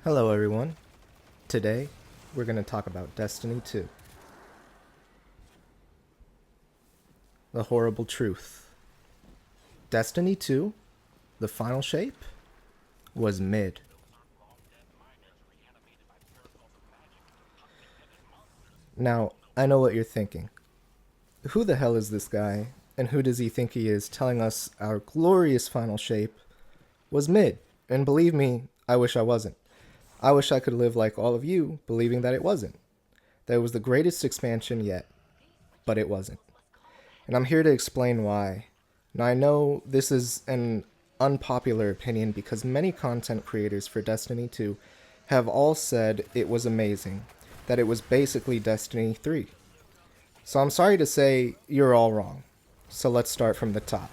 Hello everyone. Today, we're going to talk about Destiny 2. The horrible truth. Destiny 2, the final shape, was mid. Now, I know what you're thinking. Who the hell is this guy, and who does he think he is telling us our glorious final shape was mid? And believe me, I wish I wasn't. I wish I could live like all of you, believing that it wasn't. That it was the greatest expansion yet, but it wasn't. And I'm here to explain why. Now, I know this is an unpopular opinion because many content creators for Destiny 2 have all said it was amazing, that it was basically Destiny 3. So I'm sorry to say you're all wrong. So let's start from the top.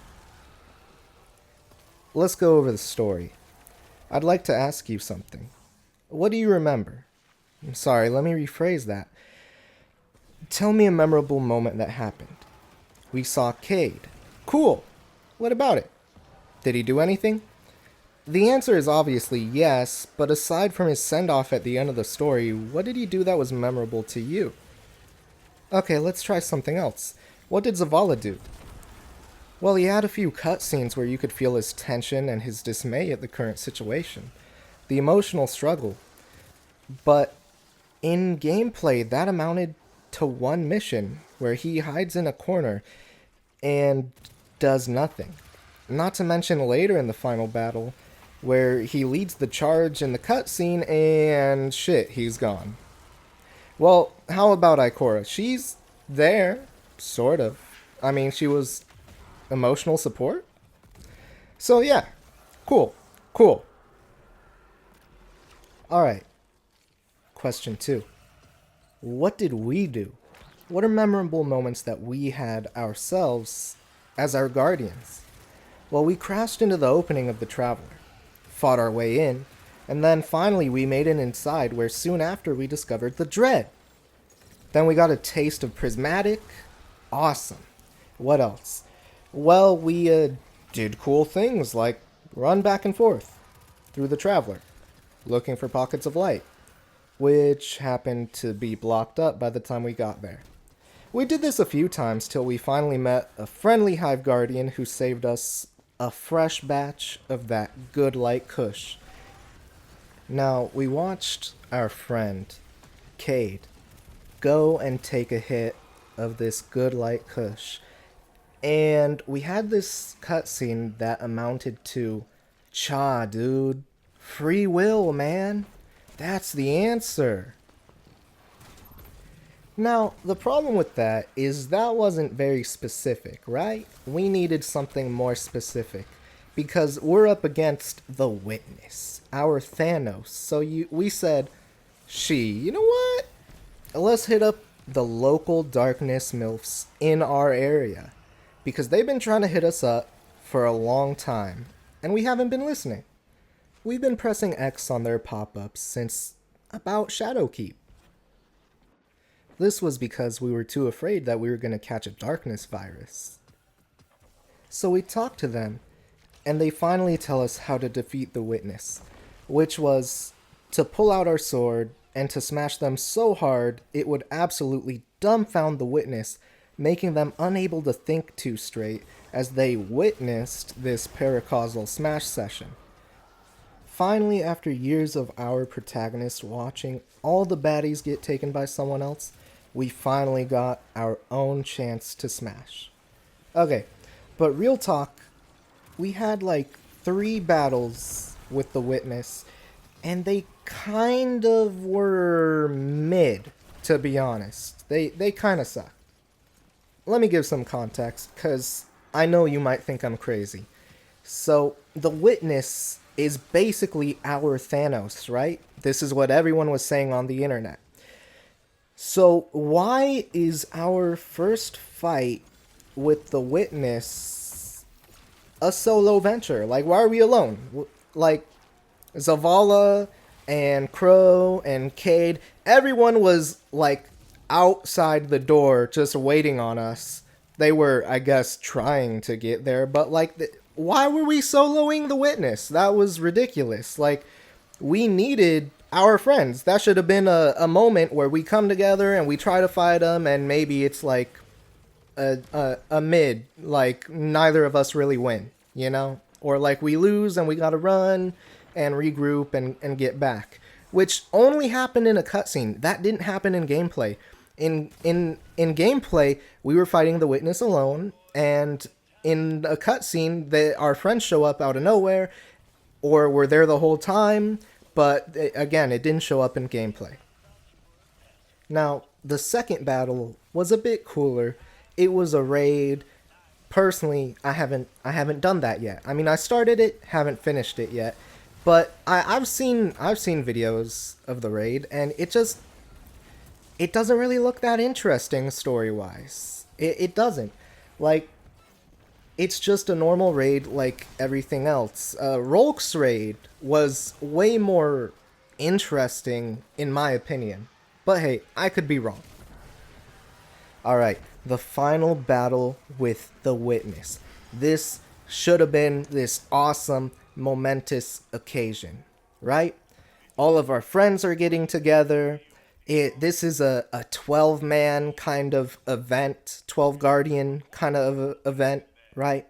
Let's go over the story. I'd like to ask you something. What do you remember? I'm sorry, let me rephrase that. Tell me a memorable moment that happened. We saw Cade. Cool. What about it? Did he do anything? The answer is obviously yes, but aside from his send-off at the end of the story, what did he do that was memorable to you? Okay, let's try something else. What did Zavala do? Well, he had a few cutscenes where you could feel his tension and his dismay at the current situation. The emotional struggle. But in gameplay, that amounted to one mission where he hides in a corner and does nothing. Not to mention later in the final battle, where he leads the charge in the cutscene and shit, he's gone. Well, how about Ikora? She's there, sort of. I mean, she was emotional support? So yeah, cool. Alright, question 2. What did we do? What are memorable moments that we had ourselves as our guardians? Well, we crashed into the opening of the Traveler, fought our way in, and then finally we made it inside where soon after we discovered the Dread. Then we got a taste of Prismatic. Awesome. What else? Well, we did cool things like run back and forth through the Traveler, looking for pockets of light, which happened to be blocked up by the time we got there. We did this a few times till we finally met a friendly Hive Guardian who saved us a fresh batch of that good light kush. Now, we watched our friend, Cade, go and take a hit of this good light kush. And we had this cutscene that amounted to, cha, dude. Free will, man. That's the answer. Now, the problem with that is that wasn't very specific, right? We needed something more specific. Because we're up against the Witness, our Thanos. So we said, you know what? Let's hit up the local darkness MILFs in our area. Because they've been trying to hit us up for a long time. And we haven't been listening. We've been pressing X on their pop-ups since about Shadowkeep. This was because we were too afraid that we were going to catch a darkness virus. So we talked to them, and they finally tell us how to defeat the Witness, which was to pull out our sword and to smash them so hard it would absolutely dumbfound the Witness, making them unable to think too straight as they witnessed this paracausal smash session. Finally, after years of our protagonist watching all the baddies get taken by someone else, we finally got our own chance to smash. Okay, but real talk, we had like 3 battles with the Witness, and they kind of were mid, to be honest. They kind of suck. Let me give some context, because I know you might think I'm crazy. So, the Witness is basically our Thanos, right? This is what everyone was saying on the internet. So, why is our first fight with the Witness a solo venture? Like, why are we alone? Like, Zavala and Crow and Cade, everyone was, like, outside the door just waiting on us. They were, I guess, trying to get there, but, like, why were we soloing the Witness? That was ridiculous. Like, we needed our friends. That should have been a moment where we come together and we try to fight them, and maybe it's like a mid, like neither of us really win, you know? Or like we lose and we gotta run and regroup and get back. Which only happened in a cutscene. That didn't happen in gameplay. In gameplay, we were fighting the witness alone, and in a cutscene, our friends show up out of nowhere, or were there the whole time, but again, it didn't show up in gameplay. Now, the second battle was a bit cooler. It was a raid. Personally, I haven't done that yet. I mean, I started it, haven't finished it yet, but I've seen videos of the raid, and it doesn't really look that interesting story wise. It doesn't. Like, it's just a normal raid like everything else. Rolk's raid was way more interesting, in my opinion. But hey, I could be wrong. Alright, the final battle with the Witness. This should have been this awesome, momentous occasion, right? All of our friends are getting together. This is a 12-man kind of event, 12 Guardian kind of event, right?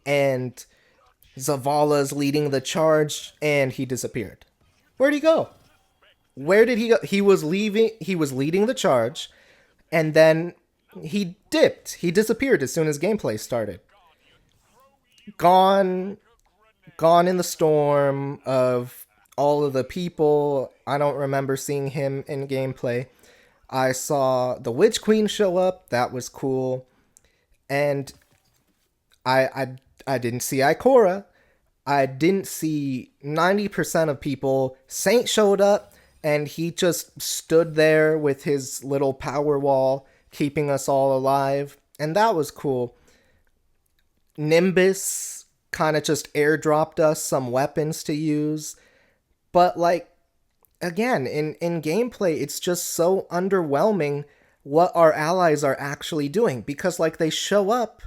And Zavala's leading the charge, and he disappeared. Where'd he go? Where did he go? He was leading the charge, and then he dipped. He disappeared as soon as gameplay started. Gone, gone in the storm of all of the people. I don't remember seeing him in gameplay. I saw the Witch Queen show up. That was cool. And I didn't see Ikora. I didn't see 90% of people. Saint showed up, and he just stood there with his little power wall, keeping us all alive. And that was cool. Nimbus kind of just airdropped us some weapons to use. But, like, again, in gameplay, it's just so underwhelming what our allies are actually doing. Because, like, they show up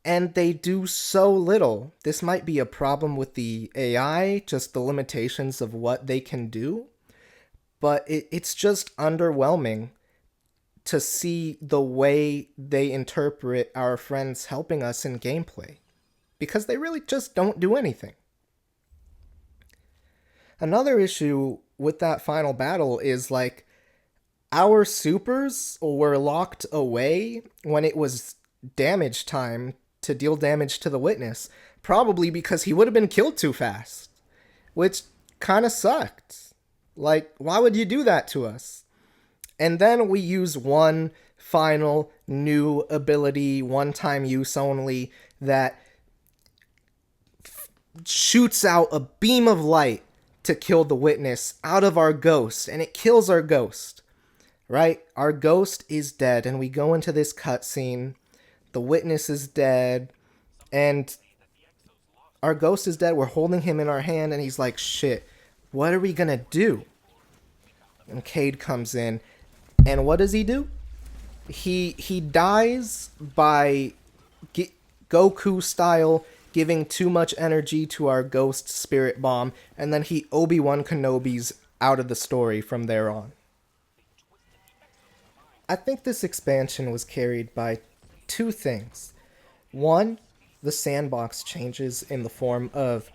and they do so little. This might be a problem with the AI, just the limitations of what they can do. But it's just underwhelming to see the way they interpret our friends helping us in gameplay. Because they really just don't do anything. Another issue with that final battle is, like, our supers were locked away when it was damage time to deal damage to the Witness, probably because he would have been killed too fast, which kind of sucked. Like, why would you do that to us? And then we use one final new ability, one-time use only, that shoots out a beam of light to kill the Witness out of our ghost, and it kills our ghost, right? Our ghost is dead, and we go into this cutscene. The Witness is dead, and our ghost is dead. We're holding him in our hand, and he's like, shit, what are we gonna do? And Cade comes in, and what does he do? He dies by Goku style giving too much energy to our ghost spirit bomb, and then he Obi-Wan Kenobi's out of the story from there on. I think this expansion was carried by two things. One, the sandbox changes in the form of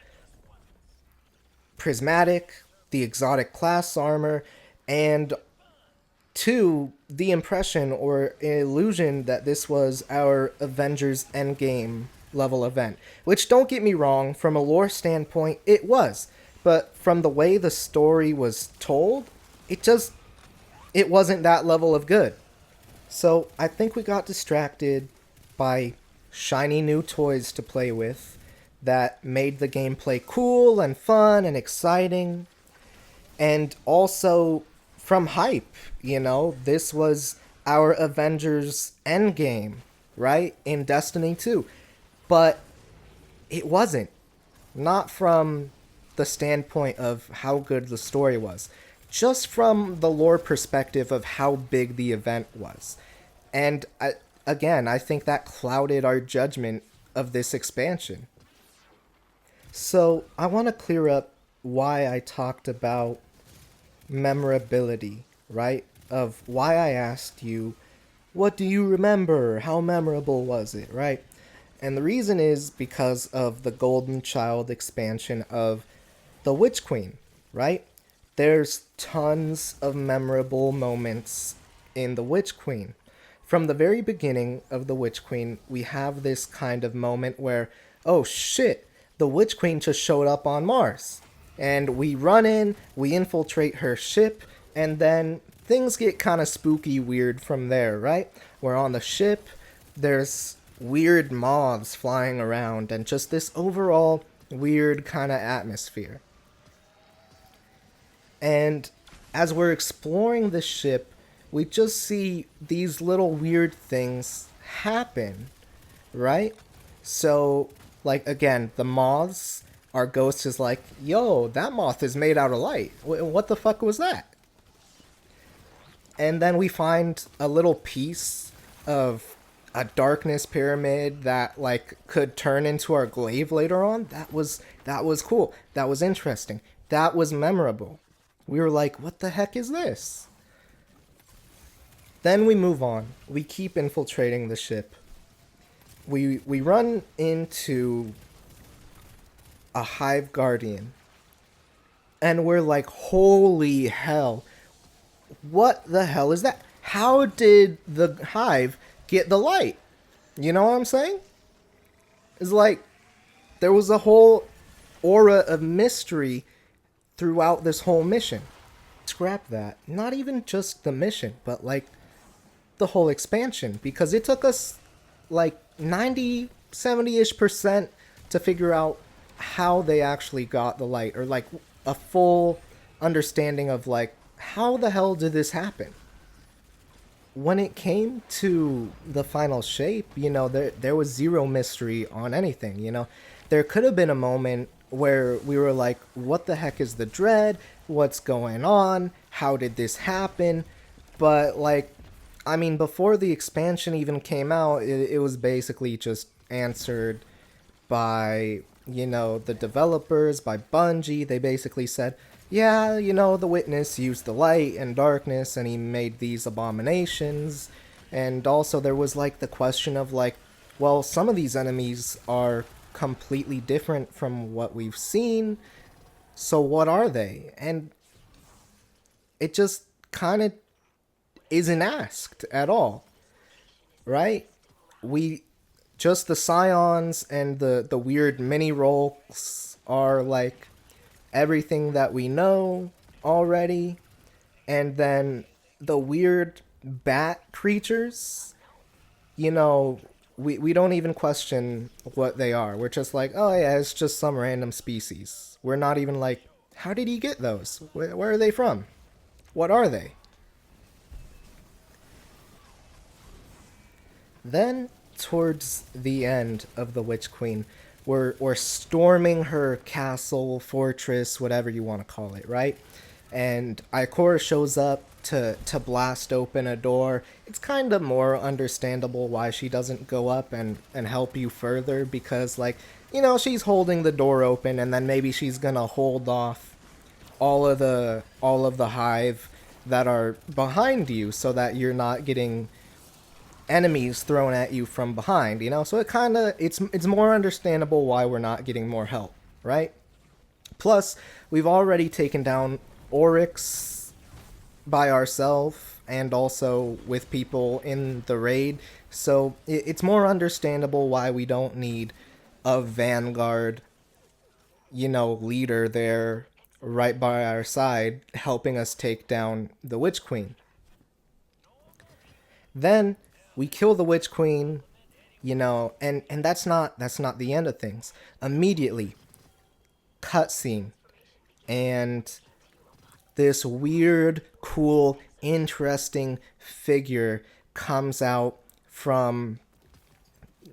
prismatic, the exotic class armor, and two, the impression or illusion that this was our Avengers Endgame level event. Which, don't get me wrong, from a lore standpoint, it was. But from the way the story was told, it wasn't that level of good. So I think we got distracted by shiny new toys to play with that made the gameplay cool and fun and exciting. And also from hype, you know, this was our Avengers Endgame, right? In Destiny 2. But it wasn't. Not from the standpoint of how good the story was. Just from the lore perspective of how big the event was. And again, I think that clouded our judgment of this expansion. So I want to clear up why I talked about memorability, right? Of why I asked you, what do you remember? How memorable was it, right? And the reason is because of the Golden Child expansion of the Witch Queen, right? There's tons of memorable moments in the Witch Queen. From the very beginning of the Witch Queen, we have this kind of moment where, oh shit, the Witch Queen just showed up on Mars. And we run in, we infiltrate her ship, and then things get kind of spooky weird from there, right? We're on the ship, there's weird moths flying around, and just this overall weird kind of atmosphere. And as we're exploring the ship, we just see these little weird things happen, right? So, like, again, the moths, our ghost is like, yo, that moth is made out of light. What the fuck was that? And then we find a little piece of a darkness pyramid that like could turn into our glaive later on. That was cool. That was interesting. That was memorable. We were like, what the heck is this? Then we move on. We keep infiltrating the ship. We run into a hive guardian. And we're like, holy hell. What the hell is that? How did the hive get the light? You know what I'm saying? It's like there was a whole aura of mystery throughout this whole mission. Scrap that. Not even just the mission, but like the whole expansion. Because it took us like 90, 70-ish percent to figure out how they actually got the light. Or like a full understanding of like, how the hell did this happen? When it came to the final shape, there was zero mystery on anything, There could have been a moment where we were like, what the heck is the dread? What's going on? How did this happen? But, like, I mean, before the expansion even came out, it was basically just answered by, the developers, by Bungie. They basically said, yeah, the witness used the light and darkness and he made these abominations. And also there was like the question of like, well, some of these enemies are completely different from what we've seen. So what are they? And it just kind of isn't asked at all, right? We just the scions and the weird mini rolls are like everything that we know already. And then the weird bat creatures, we don't even question what they are. We're just like, oh yeah, it's just some random species. We're not even like, how did he get those? Where are they from? What are they? Then, towards the end of the Witch Queen, we're storming her castle, fortress, whatever you want to call it, right? And Ikora shows up to blast open a door. It's kind of more understandable why she doesn't go up and help you further, because, like, she's holding the door open, and then maybe she's gonna hold off all of the hive that are behind you so that you're not getting enemies thrown at you from behind, So it kind of it's more understandable why we're not getting more help, right? Plus, we've already taken down Oryx by ourselves and also with people in the raid, so it's more understandable why we don't need a vanguard, leader there right by our side helping us take down the Witch Queen. Then we kill the Witch Queen, and that's not the end of things. Immediately, cutscene, and this weird, cool, interesting figure comes out from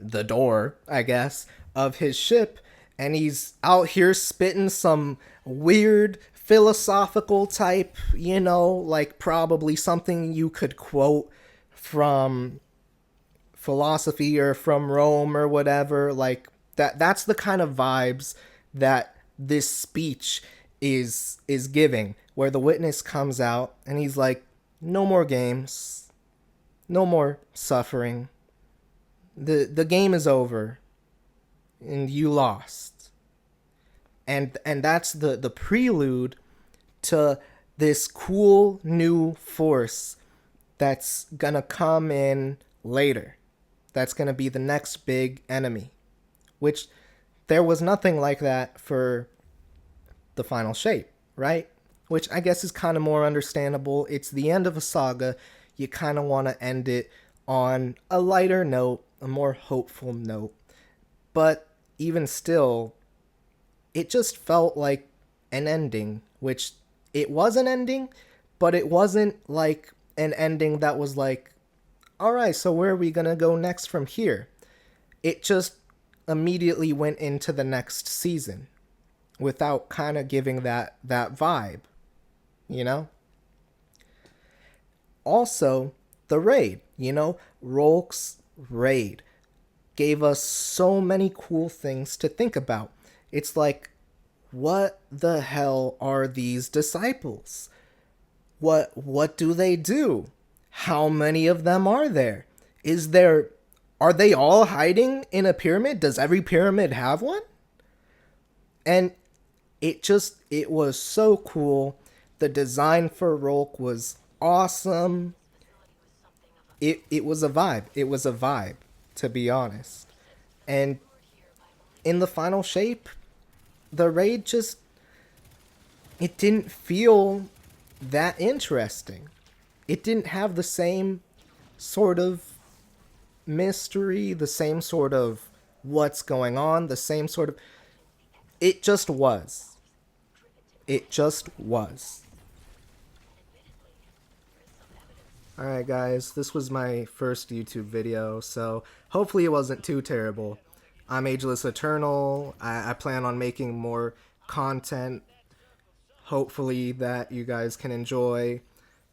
the door, I guess, of his ship, and he's out here spitting some weird philosophical type, like probably something you could quote from philosophy or from Rome or whatever. Like that's the kind of vibes that this speech is giving, where the witness comes out and he's like, no more games, no more suffering. The game is over and you lost. And that's the prelude to this cool new force that's gonna come in later. That's gonna be the next big enemy. Which there was nothing like that for the final shape, right? Which I guess is kind of more understandable. It's the end of a saga. You kind of want to end it on a lighter note, a more hopeful note. But even still, it just felt like an ending, which it was an ending, but it wasn't like an ending that was like, all right, so where are we going to go next from here? It just immediately went into the next season without kind of giving that vibe, you know? Also, the raid, Rolk's raid gave us so many cool things to think about. It's like, what the hell are these disciples? What do they do? How many of them are there? Are they all hiding in a pyramid? Does every pyramid have one? And it was so cool. The design for Rolk was awesome. It was a vibe. It was a vibe, to be honest. And in the final shape, the raid just, it didn't feel that interesting. It didn't have the same sort of mystery, the same sort of what's going on, the same sort of, it just was. It just was. Alright guys, this was my first YouTube video, so hopefully it wasn't too terrible. I'm Ageless Eternal. I plan on making more content, hopefully that you guys can enjoy.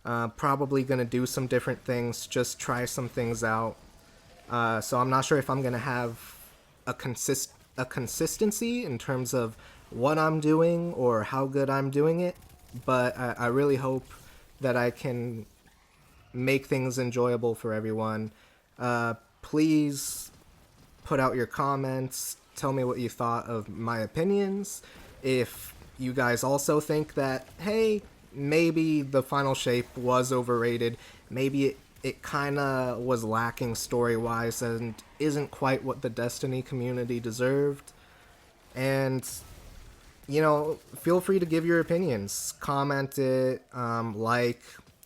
Probably gonna do some different things, just try some things out. So I'm not sure if I'm gonna have a consistency in terms of what I'm doing or how good I'm doing it, but I really hope that I can make things enjoyable for everyone. Please put out your comments, tell me what you thought of my opinions. If you guys also think that, hey, maybe the final shape was overrated, maybe it kind of was lacking story-wise and isn't quite what the Destiny community deserved. And, feel free to give your opinions. Comment it, like,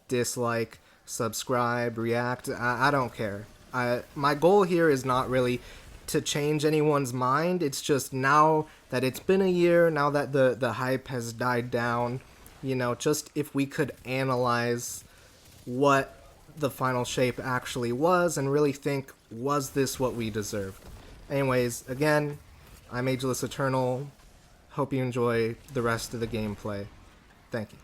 dislike, subscribe, react. I don't care. My goal here is not really to change anyone's mind. It's just now that it's been a year, now that the hype has died down, just if we could analyze what the final shape actually was and really think, was this what we deserved? Anyways, again, I'm Ageless Eternal. Hope you enjoy the rest of the gameplay. Thank you.